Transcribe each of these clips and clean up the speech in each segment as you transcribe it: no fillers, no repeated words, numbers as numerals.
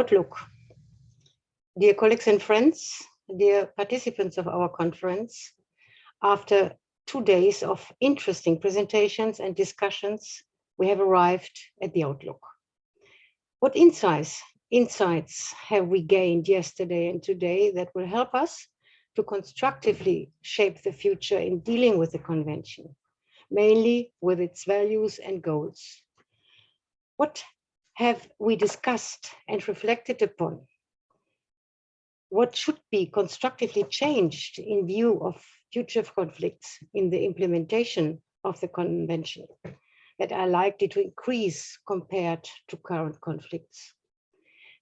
Outlook. Dear colleagues and friends, dear participants of our conference, after 2 days of interesting presentations and discussions, we have arrived at the Outlook. What insights have we gained yesterday and today that will help us to constructively shape the future in dealing with the convention, mainly with its values and goals? What have we discussed and reflected upon? What should be constructively changed in view of future conflicts in the implementation of the convention that are likely to increase compared to current conflicts?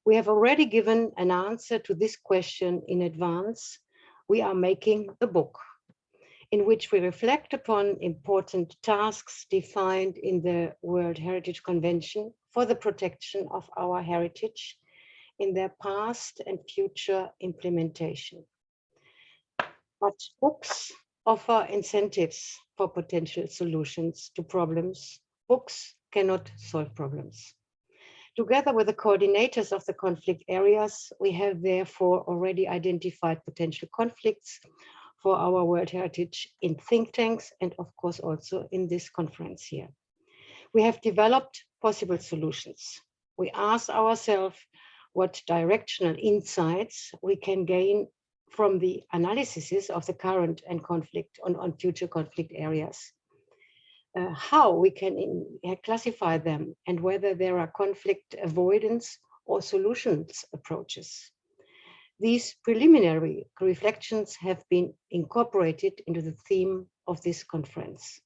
We have already given an answer to this question in advance. We are making a book in which we reflect upon important tasks defined in the World Heritage Convention for the protection of our heritage in their past and future implementation. But books offer incentives for potential solutions to problems. Books cannot solve problems. Together with the coordinators of the conflict areas, we have therefore already identified potential conflicts for our World Heritage in think tanks and of course also in this conference here. We have developed possible solutions. We ask ourselves what directional insights we can gain from the analysis of the current and conflict on future conflict areas. How we can classify them and whether there are conflict avoidance or solutions approaches. These preliminary reflections have been incorporated into the theme of this conference.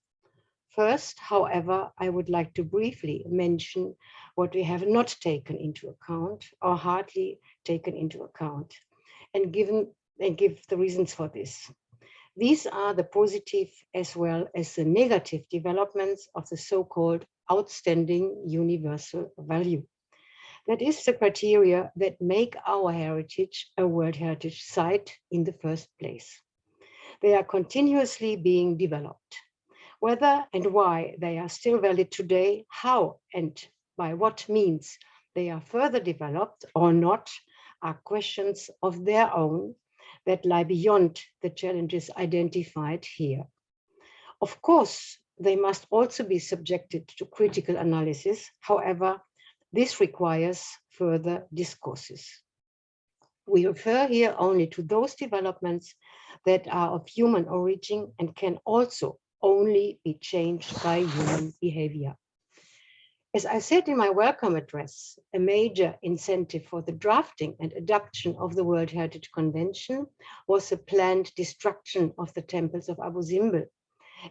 First, however, I would like to briefly mention what we have not taken into account or hardly taken into account and give the reasons for this. These are the positive as well as the negative developments of the so-called outstanding universal value. That is the criteria that make our heritage a World Heritage Site in the first place. They are continuously being developed. Whether and why they are still valid today, how and by what means they are further developed or not, are questions of their own that lie beyond the challenges identified here. Of course, they must also be subjected to critical analysis. However, this requires further discourses. We refer here only to those developments that are of human origin and can also only be changed by human behavior. As I said in my welcome address, a major incentive for the drafting and adoption of the World Heritage Convention was the planned destruction of the temples of Abu Simbel.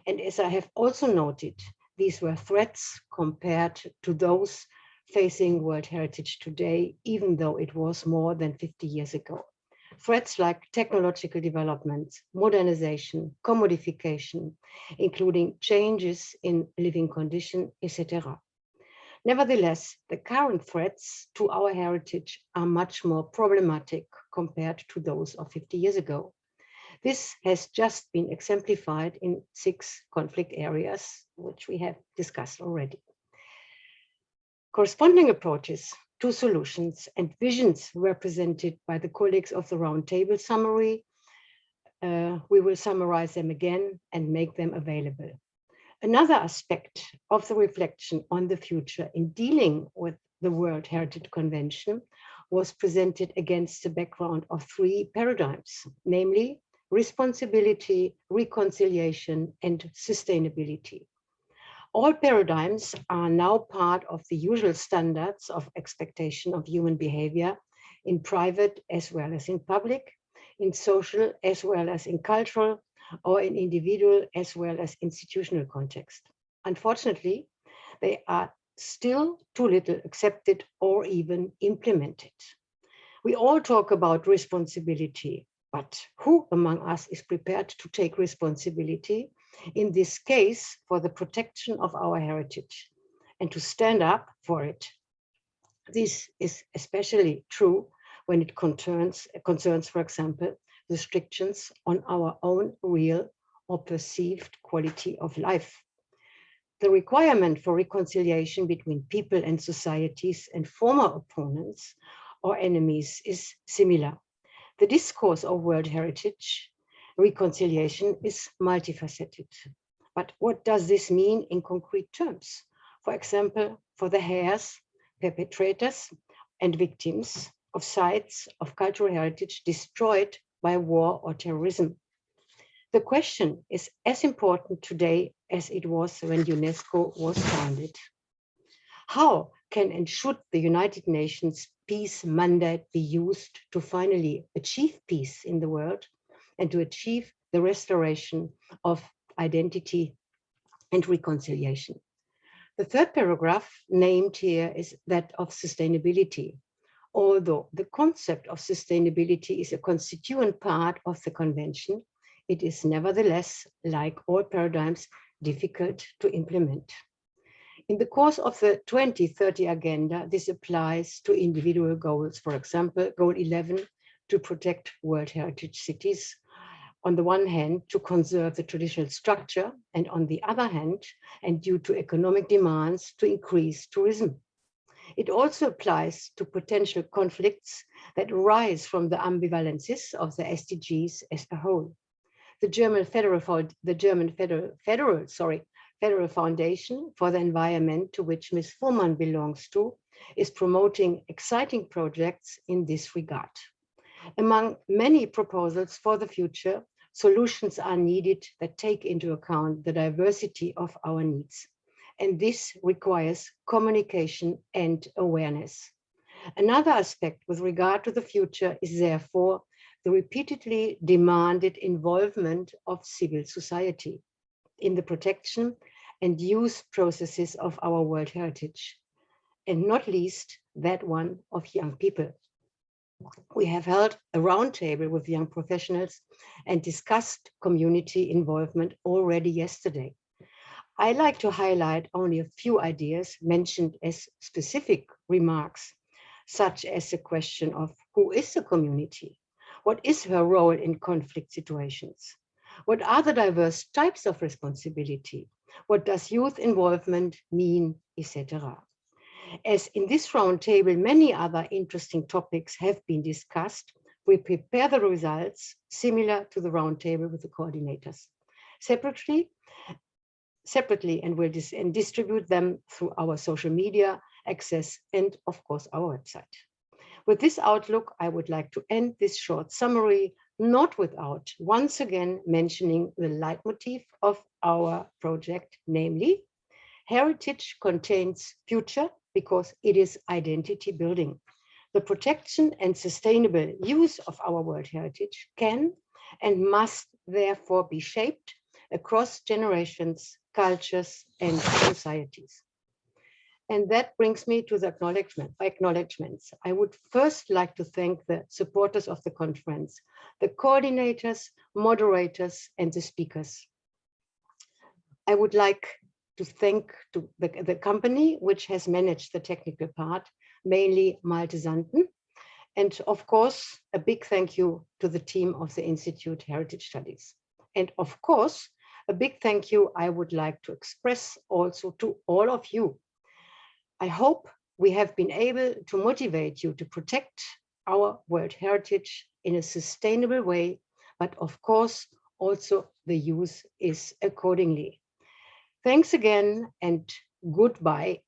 And as I have also noted, these were threats compared to those facing World Heritage today, even though it was more than 50 years ago. Threats like technological developments, modernization, commodification, including changes in living condition, etc. Nevertheless, the current threats to our heritage are much more problematic compared to those of 50 years ago. This has just been exemplified in 6 conflict areas, which we have discussed already. Corresponding approaches to solutions and visions represented by the colleagues of the roundtable summary. We will summarize them again and make them available. Another aspect of the reflection on the future in dealing with the World Heritage Convention was presented against the background of 3 paradigms, namely responsibility, reconciliation, and sustainability. All paradigms are now part of the usual standards of expectation of human behavior in private as well as in public, in social as well as in cultural, or in individual as well as institutional context. Unfortunately, they are still too little accepted or even implemented. We all talk about responsibility, but who among us is prepared to take responsibility, in this case, for the protection of our heritage and to stand up for it? This is especially true when it concerns, for example, restrictions on our own real or perceived quality of life. The requirement for reconciliation between people and societies and former opponents or enemies is similar. The discourse of World Heritage reconciliation is multifaceted. But what does this mean in concrete terms? For example, for the heirs, perpetrators, and victims of sites of cultural heritage destroyed by war or terrorism. The question is as important today as it was when UNESCO was founded. How can and should the United Nations peace mandate be used to finally achieve peace in the world and to achieve the restoration of identity and reconciliation? The third paragraph named here is that of sustainability. Although the concept of sustainability is a constituent part of the convention, it is nevertheless, like all paradigms, difficult to implement. In the course of the 2030 agenda, this applies to individual goals. For example, goal 11, to protect World Heritage cities. On the one hand, to conserve the traditional structure, and on the other hand, and due to economic demands, to increase tourism. It also applies to potential conflicts that arise from the ambivalences of the SDGs as a whole. The German Federal Foundation for the Environment, to which Ms. Fuhrmann belongs to, is promoting exciting projects in this regard. Among many proposals for the future, solutions are needed that take into account the diversity of our needs. And this requires communication and awareness. Another aspect with regard to the future is therefore the repeatedly demanded involvement of civil society in the protection and use processes of our world heritage, and not least that one of young people. We have held a roundtable with young professionals and discussed community involvement already yesterday. I like to highlight only a few ideas mentioned as specific remarks, such as the question of who is the community? What is her role in conflict situations? What are the diverse types of responsibility? What does youth involvement mean, etc.? As in this roundtable, many other interesting topics have been discussed. We prepare the results similar to the roundtable with the coordinators separately, and we'll distribute them through our social media access and, of course, our website. With this outlook, I would like to end this short summary, not without once again mentioning the leitmotif of our project, namely, heritage contains future because it is identity building. The protection and sustainable use of our world heritage can and must therefore be shaped across generations, cultures, and societies. And that brings me to the acknowledgements. I would first like to thank the supporters of the conference, the coordinators, moderators, and the speakers. I would like to thank the company which has managed the technical part, mainly Malte Sanden. And of course, a big thank you to the team of the Institute Heritage Studies. And of course, a big thank you I would like to express also to all of you. I hope we have been able to motivate you to protect our world heritage in a sustainable way, but of course, also the use is accordingly. Thanks again and goodbye.